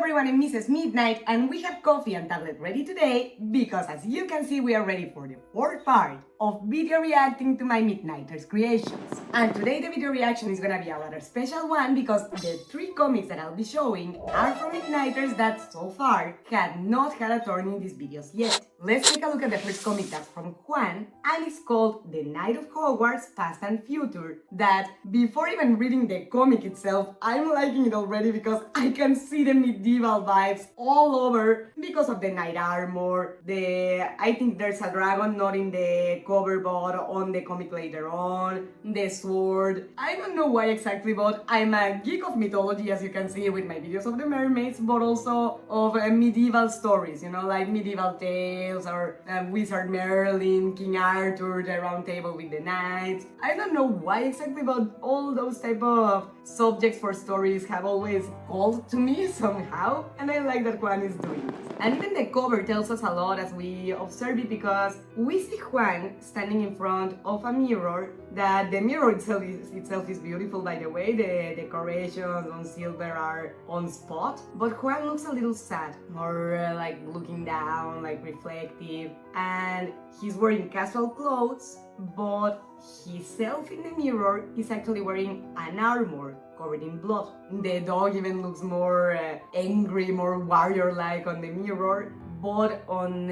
everyone and Mrs. Midnight, and we have coffee and tablet ready today because as you can see we are ready for the fourth part of video reacting to my Midnighters creations. And today the video reaction is gonna be a rather special one because the 3 comics that I'll be showing are from Midnighters that so far had not had a turn in these videos yet. Let's take a look at the first comic that's from Juan, and it's called The Night of Hogwarts Past and Future, that before even reading the comic itself, I'm liking it already because I can see the medieval vibes all over because of the knight armor, I think there's a dragon not in the cover but on the comic later on, the sword. I don't know why exactly, but I'm a geek of mythology, as you can see with my videos of the mermaids, but also of medieval stories, you know, like medieval tales or Wizard Merlin, King Arthur, the Round Table with the knights. I don't know why exactly, but all those type of subjects for stories have always called to me somehow, and I like that Juan is doing this. And even the cover tells us a lot as we observe it, because we see Juan standing in front of a mirror, that the mirror itself is beautiful, by the way. The decorations on silver are on spot, but Juan looks a little sad, more like looking down, like reflective, and he's wearing casual clothes, but himself in the mirror is actually wearing an armor covered in blood. The dog even looks more angry, more warrior-like on the mirror. But on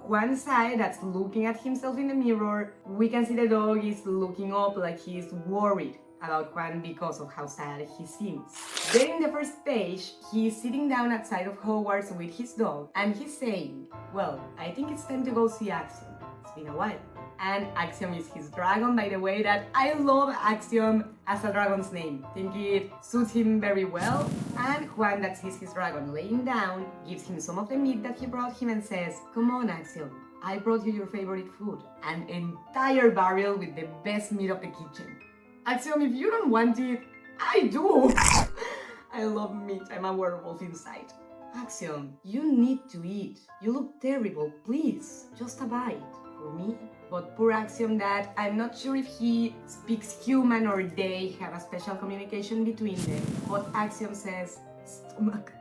Juan's side, that's looking at himself in the mirror, we can see the dog is looking up like he's worried about Juan because of how sad he seems. Then in the first page, he's sitting down outside of Hogwarts with his dog, and he's saying, well, I think it's time to go see Axiom. It's been a while. And Axiom is his dragon, by the way, that I love Axiom as a dragon's name. I think it suits him very well. And Juan, that sees his dragon laying down, gives him some of the meat that he brought him and says, come on, Axiom, I brought you your favorite food. An entire barrel with the best meat of the kitchen. Axiom, if you don't want it, I do. I love meat, I'm a werewolf inside. Axiom, you need to eat. You look terrible, please, just a bite. For me? But poor Axiom, that I'm not sure if he speaks human or they have a special communication between them. But Axiom says, stomach.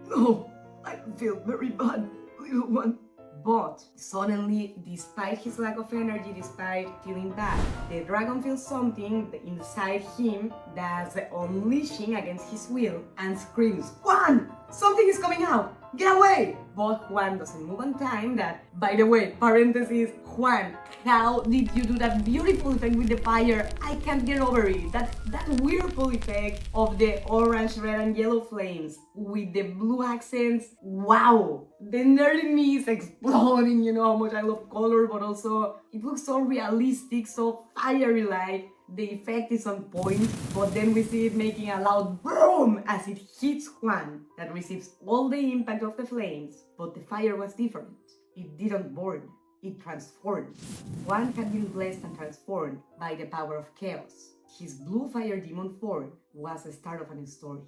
No, I feel very bad, little one. But suddenly, despite his lack of energy, despite feeling bad, the dragon feels something inside him that's unleashing against his will and screams, Juan! Something is coming out! Get away! But Juan doesn't move on time. That, by the way, parenthesis, Juan, how did you do that beautiful effect with the fire? I can't get over it. That weird pull effect of the orange, red, and yellow flames with the blue accents. Wow! The nerd in me is exploding. You know how much I love color, but also it looks so realistic, so fiery-like. The effect is on point, but then we see it making a loud boom as it hits Juan, that receives all the impact of the flames. But the fire was different. It didn't burn, it transformed. Juan had been blessed and transformed by the power of chaos. His blue fire demon form was the start of a new story.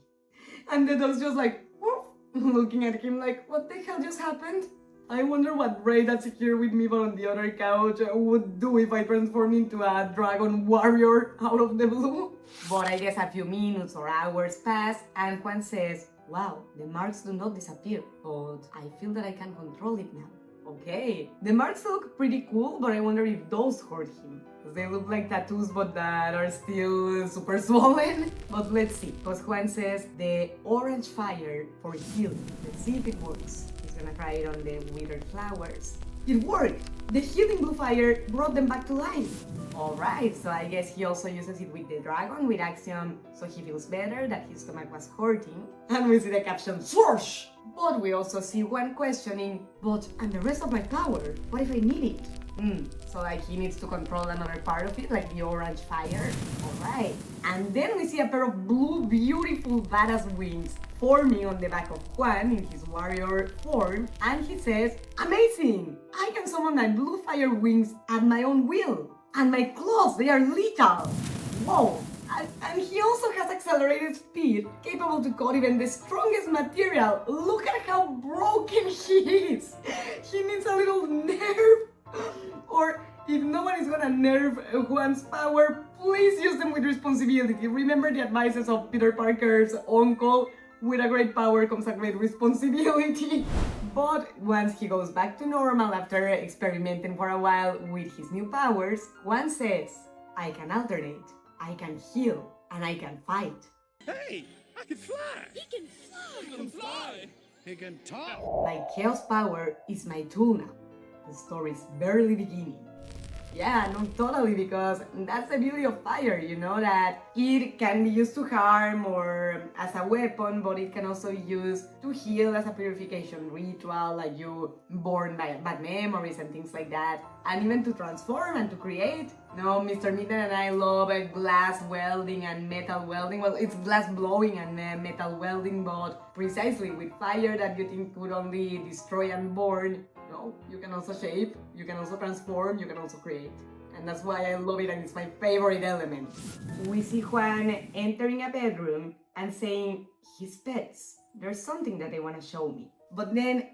And the dog's just like, woof, looking at him like, what the hell just happened? I wonder what Ray, that's here with me but on the other couch, would do if I transformed into a dragon warrior out of the blue. But I guess a few minutes or hours pass, and Juan says, wow, the marks do not disappear, but I feel that I can control it now. Okay, the marks look pretty cool, but I wonder if those hurt him. They look like tattoos, but that are still super swollen. But let's see, because Juan says the orange fire for healing. Let's see if it works. Gonna try it on the withered flowers. It worked! The healing blue fire brought them back to life. Alright, so I guess he also uses it with the dragon, with Axiom, so he feels better, that his stomach was hurting. And we see the caption, swoosh! But we also see Juan questioning, but and the rest of my power, what if I need it? So like he needs to control another part of it, like the orange fire. Alright. And then we see a pair of blue, beautiful, badass wings forming on the back of Juan in his warrior form, and he says, amazing! I can summon my blue fire wings at my own will, and my claws, they are lethal! Whoa! And he also has accelerated speed, capable to cut even the strongest material. Look at how broken he is! He needs a little nerve! Or if no one is gonna nerf Juan's power, please use them with responsibility. Remember the advices of Peter Parker's uncle, with a great power comes a great responsibility. But once he goes back to normal after experimenting for a while with his new powers, Juan says, I can alternate, I can heal, and I can fight. Hey, I can fly. He can fly! He can fly. He can talk. My chaos power is my tool now. The story's barely beginning. Yeah, no, totally, because that's the beauty of fire, you know, that it can be used to harm or as a weapon, but it can also be used to heal as a purification ritual, like you born by bad memories and things like that, and even to transform and to create. No, Mr. Midnight and I love glass welding and metal welding. Well, it's glass blowing and metal welding, but precisely with fire that you think would only destroy and burn. No, you can also shape, you can also transform, you can also create. And that's why I love it and it's my favorite element. We see Juan entering a bedroom and saying, his pets, there's something that they want to show me. But then,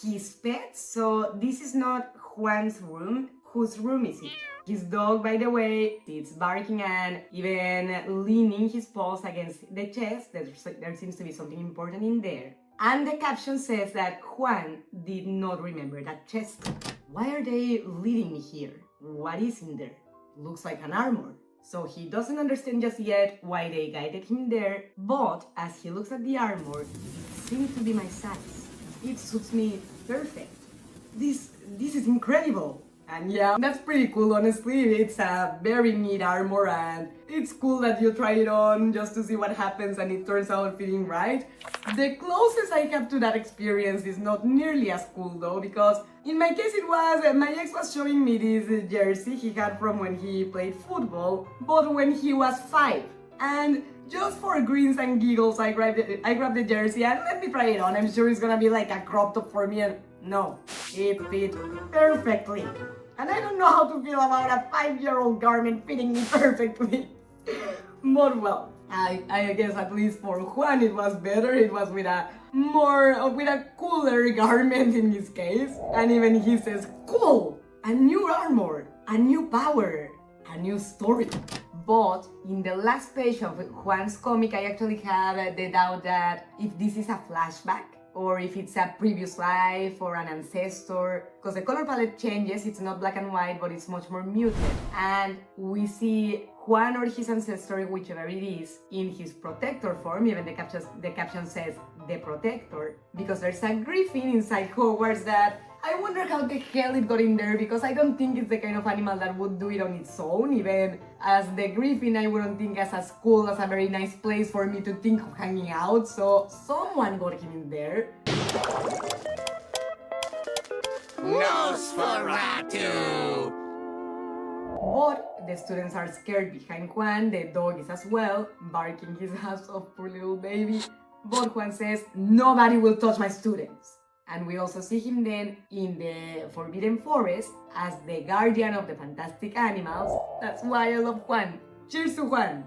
his pets? So this is not Juan's room. Whose room is it? His dog, by the way, sits barking and even leaning his paws against the chest. There seems to be something important in there. And the caption says that Juan did not remember that chest. Why are they leading me here? What is in there? Looks like an armor. So he doesn't understand just yet why they guided him there, but as he looks at the armor, it seems to be my size. It suits me perfect. This is incredible. And yeah, that's pretty cool, honestly. It's a very neat armor and it's cool that you try it on just to see what happens and it turns out fitting right. The closest I have to that experience is not nearly as cool though, because in my case it was, my ex was showing me this jersey he had from when he played football, but when he was 5. And just for grins and giggles, I grabbed the jersey and let me try it on. I'm sure it's gonna be like a crop top for me and no, it fit perfectly. And I don't know how to feel about a 5-year-old garment fitting me perfectly. But well, I guess at least for Juan it was better. It was with a cooler garment in his case. And even he says, cool, a new armor, a new power, a new story. But in the last page of Juan's comic, I actually have the doubt that if this is a flashback, or if it's a previous life or an ancestor, because the color palette changes, it's not black and white, but it's much more muted. And we see Juan or his ancestor, whichever it is, in his protector form. Even the caption says the protector, because there's a griffin inside Hogwarts that I wonder how the hell it got in there, because I don't think it's the kind of animal that would do it on its own. Even as the griffin, I wouldn't think as cool, as a very nice place for me to think of hanging out, so someone got him in there. Nosferatu! But the students are scared behind Juan, the dog is as well, barking his ass off, poor little baby. But Juan says, nobody will touch my students. And we also see him then in the Forbidden Forest as the guardian of the fantastic animals. That's why I love Juan. Cheers to Juan!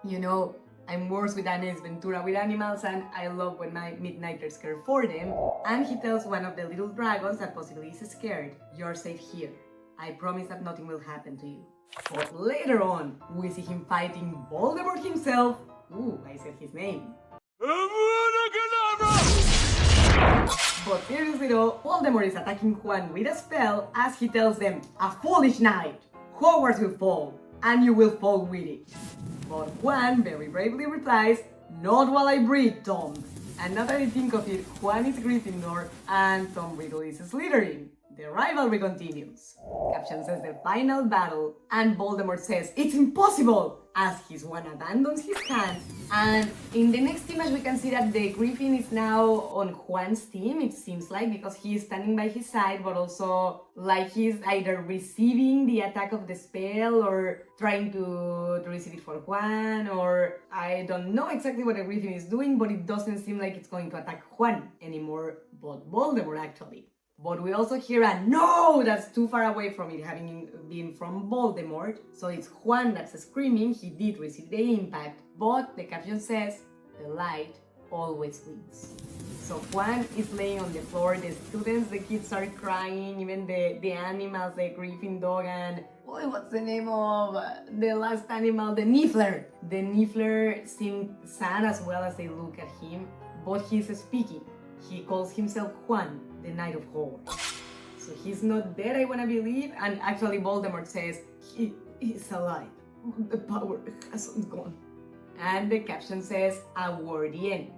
You know, I'm worse with Danna's Ventura with animals and I love when my Midnighters care for them. And he tells one of the little dragons that possibly is scared, you're safe here. I promise that nothing will happen to you. But later on, we see him fighting Voldemort himself. Ooh, I said his name. But seriously though, Voldemort is attacking Juan with a spell as he tells them, a foolish knight, Hogwarts will fall, and you will fall with it. But Juan very bravely replies, not while I breathe, Tom. And now that I think of it, Juan is Gryffindor and Tom Riddle is Slytherin. The rivalry continues. Caption says the final battle, and Voldemort says, it's impossible! As his Juan abandons his hand. And in the next image we can see that the Griffin is now on Juan's team, it seems like, because he is standing by his side, but also like he's either receiving the attack of the spell or trying to receive it for Juan, or I don't know exactly what the Griffin is doing, but it doesn't seem like it's going to attack Juan anymore, but Voldemort actually. But we also hear a no that's too far away from it having been from Voldemort. So it's Juan that's screaming, he did receive the impact. But the caption says, the light always wins. So Juan is laying on the floor, the students, the kids are crying, even the animals, the Griffin dog and... boy, what's the name of the last animal? The Niffler. The Niffler seem sad as well as they look at him. but he's speaking. He calls himself Juan, the Knight of Hogwarts. So he's not dead, I wanna believe, and actually Voldemort says he is alive. The power hasn't gone. And the caption says, a worthy end.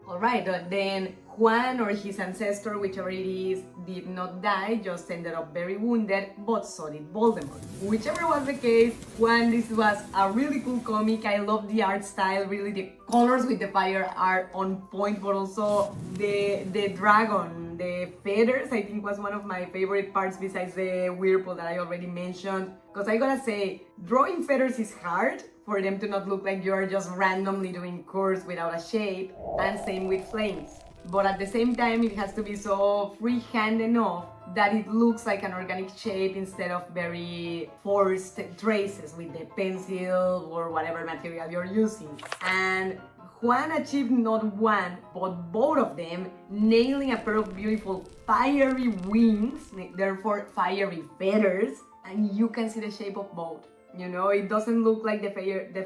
Alright, then Juan or his ancestor, whichever it is, did not die, just ended up very wounded, but so did Voldemort. Whichever was the case, Juan, this was a really cool comic. I love the art style, really the colors with the fire are on point, but also the dragon, the feathers, I think was one of my favorite parts besides the whirlpool that I already mentioned. Because I gotta say, drawing feathers is hard, for them to not look like you're just randomly doing curves without a shape, and same with flames. But at the same time, it has to be so freehand enough that it looks like an organic shape instead of very forced traces with the pencil or whatever material you're using. And Juan achieved not one, but both of them, nailing a pair of beautiful fiery wings, therefore fiery feathers, and you can see the shape of both. You know, it doesn't look like the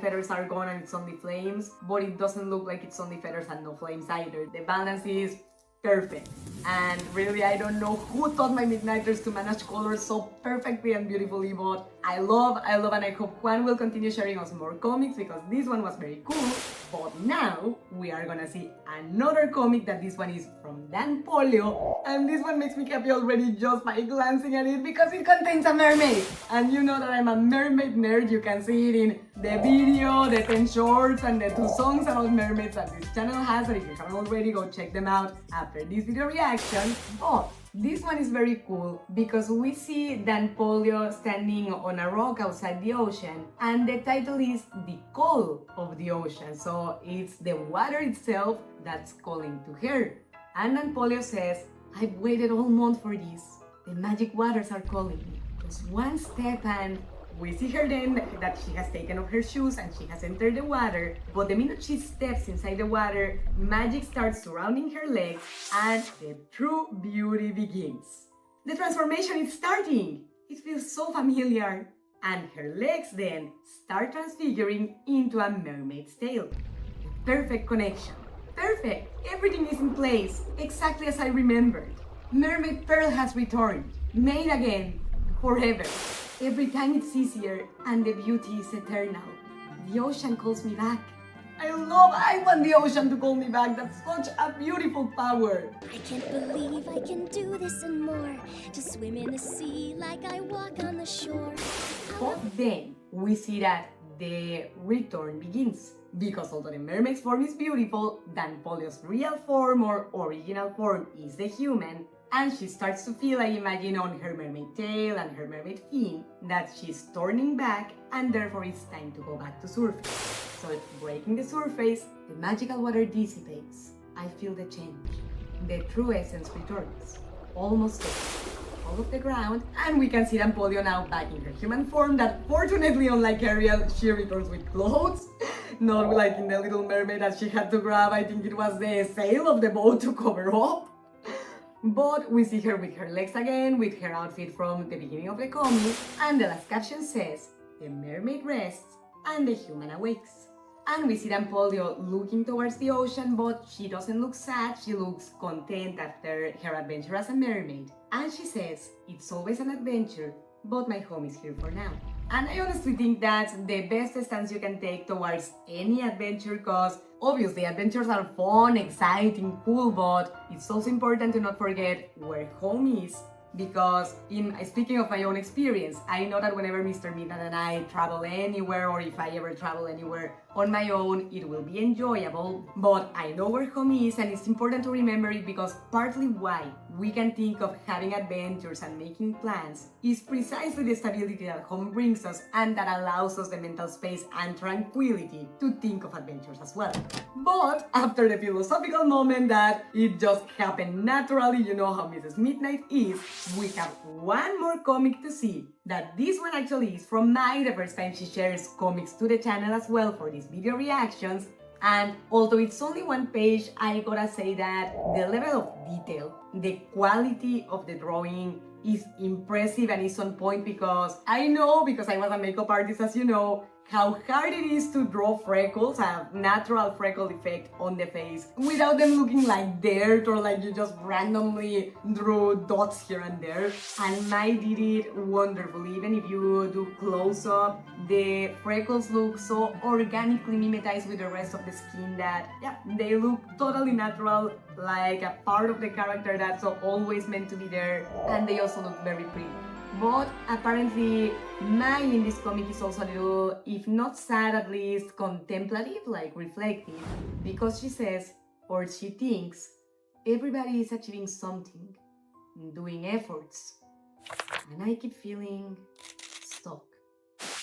feathers are gone and it's only flames, but it doesn't look like it's only feathers and no flames either. The balance is perfect. And really, I don't know who taught my Midnighters to manage colors so perfectly and beautifully, but I love, and I hope Juan will continue sharing us more comics because this one was very cool. But now, we are gonna see another comic that this one is from Poleo, and this one makes me happy already just by glancing at it because it contains a mermaid. And you know that I'm a mermaid nerd, you can see it in the video, the 10 shorts, and the 2 songs about mermaids that this channel has, and if you haven't already, go check them out after this video reaction. But this one is very cool because we see Poleo standing on a rock outside the ocean, and the title is The Call of the Ocean, so it's the water itself that's calling to her. And Poleo says, I've waited all month for this. The magic waters are calling me. Just one step and we see her then that she has taken off her shoes and she has entered the water, but the minute she steps inside the water, magic starts surrounding her legs and the true beauty begins. The transformation is starting! It feels so familiar. And her legs then start transfiguring into a mermaid's tail. Perfect connection. Perfect! Everything is in place, exactly as I remembered. Mermaid Pearl has returned, made again, forever. Every time it's easier and the beauty is eternal. The ocean calls me back. I want the ocean to call me back. That's such a beautiful power. I can't believe I can do this and more. To swim in the sea like I walk on the shore. But then we see that the return begins. Because although the mermaid's form is beautiful, Poleo's real form or original form is the human, and she starts to feel, I imagine, on her mermaid tail and her mermaid fin, that she's turning back and therefore it's time to go back to surface. So breaking the surface, the magical water dissipates. I feel the change. The true essence returns. Almost all of the ground, and we can see Poleo now back in her human form that fortunately, unlike Ariel, she returns with clothes. Not like in the Little Mermaid that she had to grab, I think it was the sail of the boat to cover up. But we see her with her legs again, with her outfit from the beginning of the comic, and the last caption says, the mermaid rests and the human awakes. And we see Poleo looking towards the ocean, but she doesn't look sad, she looks content after her adventure as a mermaid. And she says, it's always an adventure, but my home is here for now. And I honestly think that's the best stance you can take towards any adventure, because obviously adventures are fun, exciting, cool, but it's also important to not forget where home is. Because speaking of my own experience, I know that whenever Mr. Midnight and I travel anywhere, or if I ever travel anywhere on my own, it will be enjoyable. But I know where home is, and it's important to remember it because partly why we can think of having adventures and making plans is precisely the stability that home brings us, and that allows us the mental space and tranquility to think of adventures as well. But after the philosophical moment that it just happened naturally, you know how Mrs. Midnight is, we have one more comic to see. That this one actually is from Mai, the first time she shares comics to the channel as well for these video reactions. And although it's only one page, I gotta say that the level of detail, the quality of the drawing is impressive and is on point, because I know, because I was a makeup artist, as you know, how hard it is to draw freckles, a natural freckle effect on the face, without them looking like dirt or like you just randomly drew dots here and there. And Mai did it wonderfully. Even if you do close-up, the freckles look so organically mimetized with the rest of the skin that, yeah, they look totally natural, like a part of the character that's always meant to be there, and they also look very pretty. But apparently, Mai in this comic is also a little, if not sad, at least contemplative, like reflective, because she says, or she thinks, everybody is achieving something, doing efforts, and I keep feeling stuck.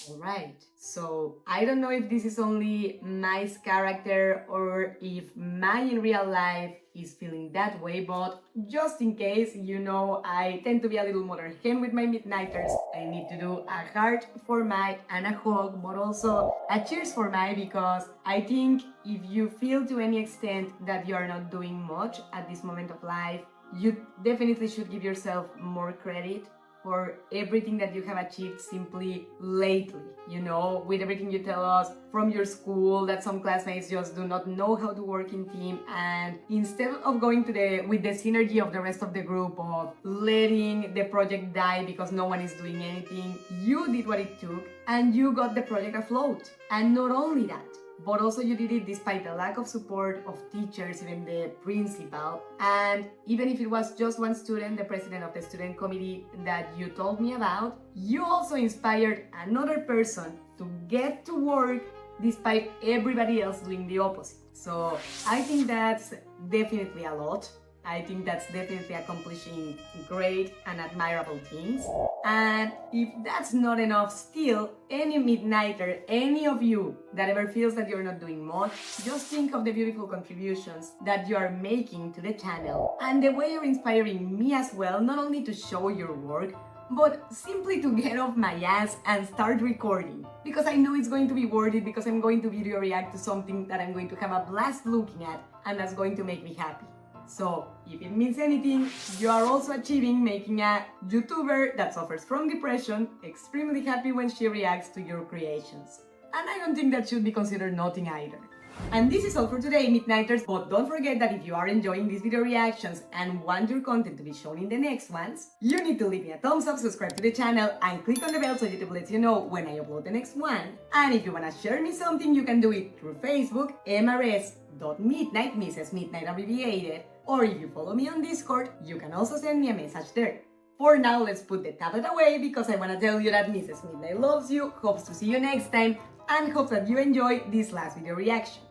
Alright, so I don't know if this is only Mai's character or if Mai in real life is feeling that way, but just in case, you know, I tend to be a little more hen with my midnighters. I need to do a heart for Mai and a hug, but also a cheers for Mai, because I think if you feel to any extent that you are not doing much at this moment of life, you definitely should give yourself more credit for everything that you have achieved simply lately, you know, with everything you tell us from your school, that some classmates just do not know how to work in team, and instead of going to with the synergy of the rest of the group of letting the project die because no one is doing anything, you did what it took and you got the project afloat. And not only that, but also you did it despite the lack of support of teachers, even the principal, and even if it was just one student, the president of the student committee that you told me about, you also inspired another person to get to work despite everybody else doing the opposite. So I think that's definitely a lot. I think that's definitely accomplishing great and admirable things. And if that's not enough still, any midnighter, any of you that ever feels that you're not doing much, just think of the beautiful contributions that you are making to the channel and the way you're inspiring me as well, not only to show your work, but simply to get off my ass and start recording. Because I know it's going to be worth it, because I'm going to video react to something that I'm going to have a blast looking at, and that's going to make me happy. So, if it means anything, you are also achieving making a YouTuber that suffers from depression extremely happy when she reacts to your creations. And I don't think that should be considered nothing either. And this is all for today, Midnighters, but don't forget that if you are enjoying these video reactions and want your content to be shown in the next ones, you need to leave me a thumbs up, subscribe to the channel, and click on the bell so YouTube lets you know when I upload the next one. And if you wanna share me something, you can do it through Facebook, mrs.midnight, Mrs. Midnight abbreviated, or if you follow me on Discord, you can also send me a message there. For now, let's put the tablet away because I wanna tell you that Mrs. Midnight loves you, hopes to see you next time, and hopes that you enjoy this last video reaction.